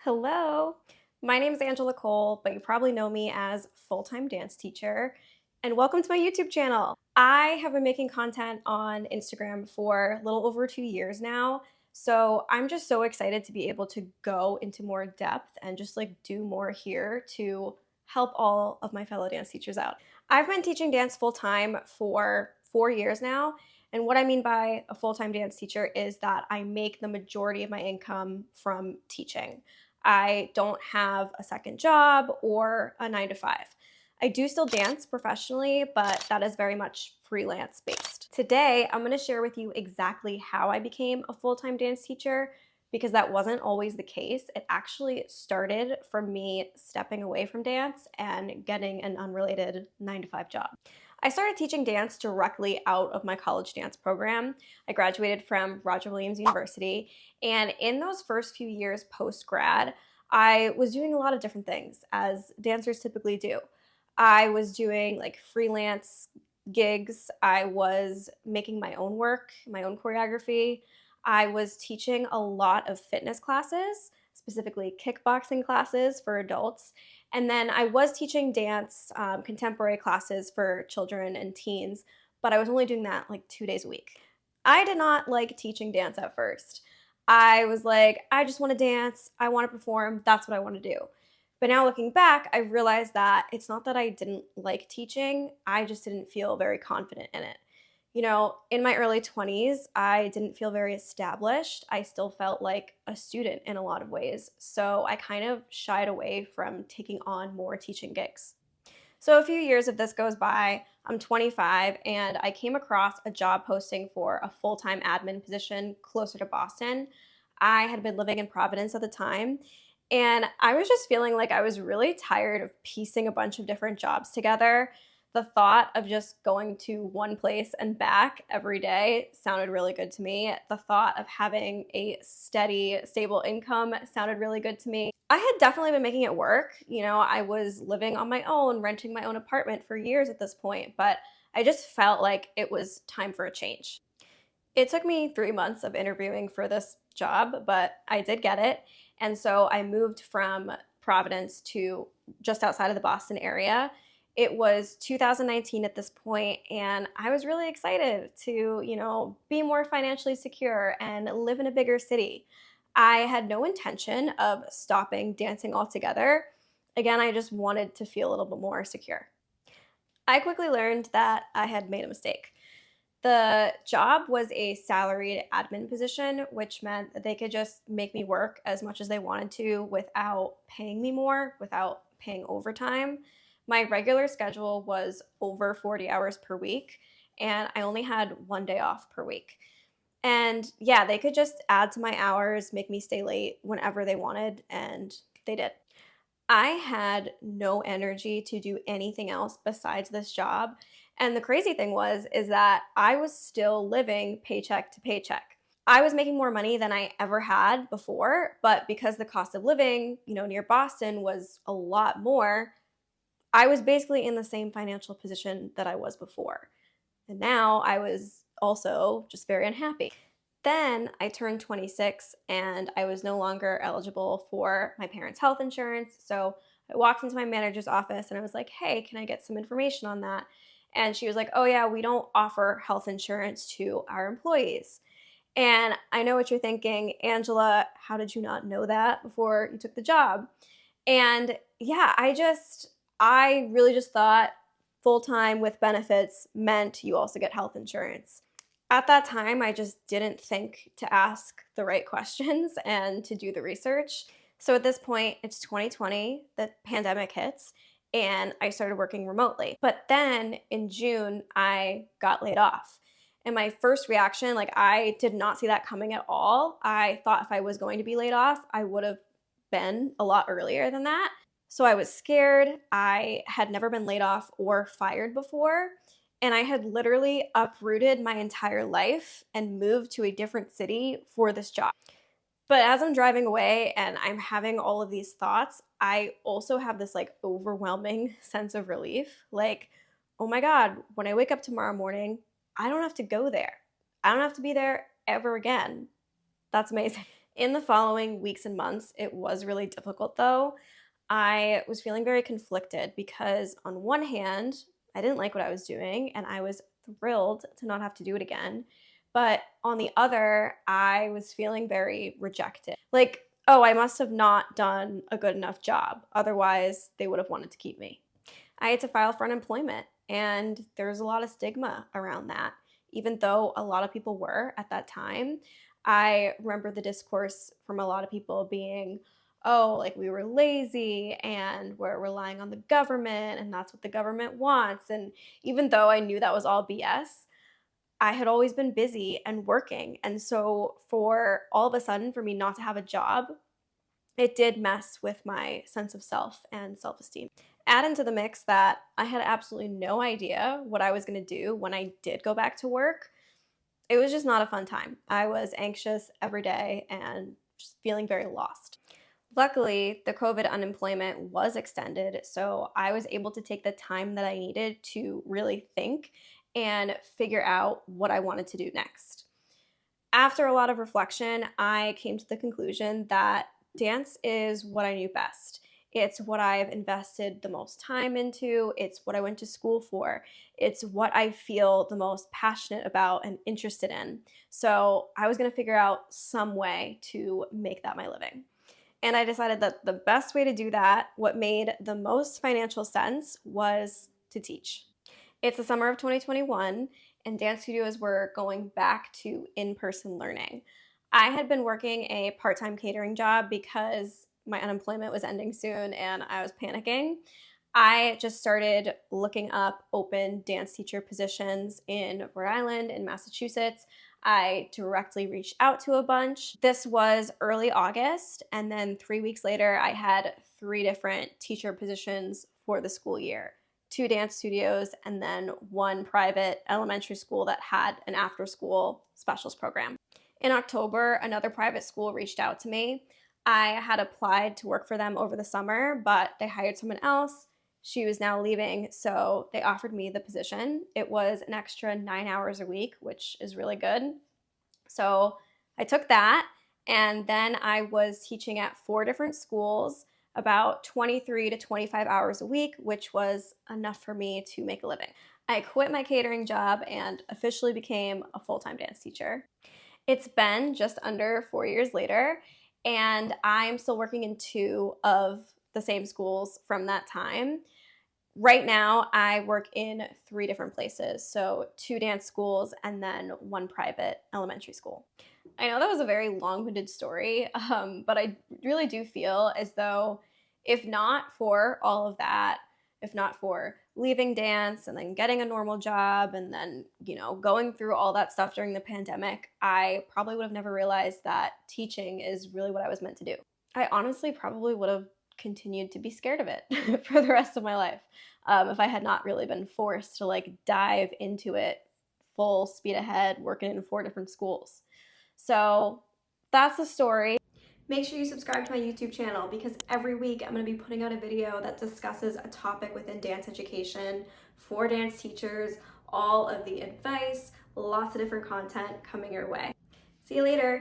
Hello, my name is Angela Cole, but you probably know me as full-time dance teacher. And welcome to my YouTube channel. I have been making content on Instagram for a little over 2 years now. So I'm just so excited to be able to go into more depth and just do more here to help all of my fellow dance teachers out. I've been teaching dance full-time for 4 years now. And what I mean by a full-time dance teacher is that I make the majority of my income from teaching. I don't have a second job or a 9 to 5. I do still dance professionally, but that is very much freelance based. Today, I'm going to share with you exactly how I became a full-time dance teacher because that wasn't always the case. It actually started from me stepping away from dance and getting an unrelated 9 to 5 job. I started teaching dance directly out of my college dance program. I graduated from Roger Williams University, and in those first few years post-grad, I was doing a lot of different things, as dancers typically do. I was doing freelance gigs. I was making my own work, my own choreography. I was teaching a lot of fitness classes, specifically kickboxing classes for adults. And then I was teaching dance contemporary classes for children and teens, but I was only doing that 2 days a week. I did not like teaching dance at first. I was like, I just want to dance. I want to perform. That's what I want to do. But now looking back, I realized that it's not that I didn't like teaching, I just didn't feel very confident in it. In my early 20s, I didn't feel very established. I still felt like a student in a lot of ways. So I kind of shied away from taking on more teaching gigs. So a few years of this goes by, I'm 25, and I came across a job posting for a full-time admin position closer to Boston. I had been living in Providence at the time, and I was just feeling like I was really tired of piecing a bunch of different jobs together. The thought of just going to one place and back every day sounded really good to me. The thought of having a steady, stable income sounded really good to me. I had definitely been making it work. I was living on my own, renting my own apartment for years at this point, but I just felt like it was time for a change. It took me 3 months of interviewing for this job, but I did get it. And so I moved from Providence to just outside of the Boston area. It was 2019 at this point, and I was really excited to, be more financially secure and live in a bigger city. I had no intention of stopping dancing altogether. Again, I just wanted to feel a little bit more secure. I quickly learned that I had made a mistake. The job was a salaried admin position, which meant that they could just make me work as much as they wanted to without paying me more, without paying overtime. My regular schedule was over 40 hours per week, and I only had 1 day off per week. And yeah, they could just add to my hours, make me stay late whenever they wanted, and they did. I had no energy to do anything else besides this job. And the crazy thing was is that I was still living paycheck to paycheck. I was making more money than I ever had before, but because the cost of living, near Boston was a lot more, I was basically in the same financial position that I was before. And now I was also just very unhappy. Then I turned 26 and I was no longer eligible for my parents' health insurance. So I walked into my manager's office and I was like, hey, can I get some information on that? And she was like, oh, yeah, we don't offer health insurance to our employees. And I know what you're thinking, Angela, how did you not know that before you took the job? And yeah, I really just thought full time with benefits meant you also get health insurance. At that time, I just didn't think to ask the right questions and to do the research. So at this point, it's 2020, the pandemic hits, and I started working remotely. But then in June, I got laid off. And my first reaction, I did not see that coming at all. I thought if I was going to be laid off, I would have been a lot earlier than that. So I was scared. I had never been laid off or fired before. And I had literally uprooted my entire life and moved to a different city for this job. But as I'm driving away and I'm having all of these thoughts, I also have this overwhelming sense of relief. Oh my God, when I wake up tomorrow morning, I don't have to go there. I don't have to be there ever again. That's amazing. In the following weeks and months, it was really difficult though. I was feeling very conflicted because, on one hand, I didn't like what I was doing and I was thrilled to not have to do it again. But on the other, I was feeling very rejected. Like, oh, I must have not done a good enough job. Otherwise, they would have wanted to keep me. I had to file for unemployment, and there's a lot of stigma around that. Even though a lot of people were at that time, I remember the discourse from a lot of people being, oh, like we were lazy and we're relying on the government and that's what the government wants. And even though I knew that was all BS, I had always been busy and working. And so for all of a sudden, for me not to have a job, it did mess with my sense of self and self esteem. Add into the mix that I had absolutely no idea what I was going to do when I did go back to work. It was just not a fun time. I was anxious every day and just feeling very lost. Luckily, the COVID unemployment was extended, so I was able to take the time that I needed to really think and figure out what I wanted to do next. After a lot of reflection, I came to the conclusion that dance is what I knew best. It's what I've invested the most time into. It's what I went to school for. It's what I feel the most passionate about and interested in. So I was going to figure out some way to make that my living. And I decided that the best way to do that, what made the most financial sense, was to teach. It's the summer of 2021, and dance studios were going back to in-person learning. I had been working a part-time catering job because my unemployment was ending soon and I was panicking. I just started looking up open dance teacher positions in Rhode Island and Massachusetts. I directly reached out to a bunch. This was early August, and then 3 weeks later, I had 3 different teacher positions for the school year. 2 dance studios, and then 1 private elementary school that had an after-school specials program. In October, another private school reached out to me. I had applied to work for them over the summer, but they hired someone else. She was now leaving, so they offered me the position. It was an extra 9 hours a week, which is really good. So I took that, and then I was teaching at 4 different schools, about 23 to 25 hours a week, which was enough for me to make a living. I quit my catering job and officially became a full-time dance teacher. It's been just under 4 years later, and I'm still working in 2 of the same schools from that time. Right now, I work in 3 different places, so 2 dance schools and then 1 private elementary school. I know that was a very long-winded story, but I really do feel as though if not for all of that, if not for leaving dance and then getting a normal job and then, going through all that stuff during the pandemic, I probably would have never realized that teaching is really what I was meant to do. I honestly probably would have continued to be scared of it for the rest of my life if I had not really been forced to dive into it full speed ahead, working in 4 different schools. So that's the story. Make sure you subscribe to my YouTube channel because every week I'm going to be putting out a video that discusses a topic within dance education for dance teachers, all of the advice, lots of different content coming your way. See you later.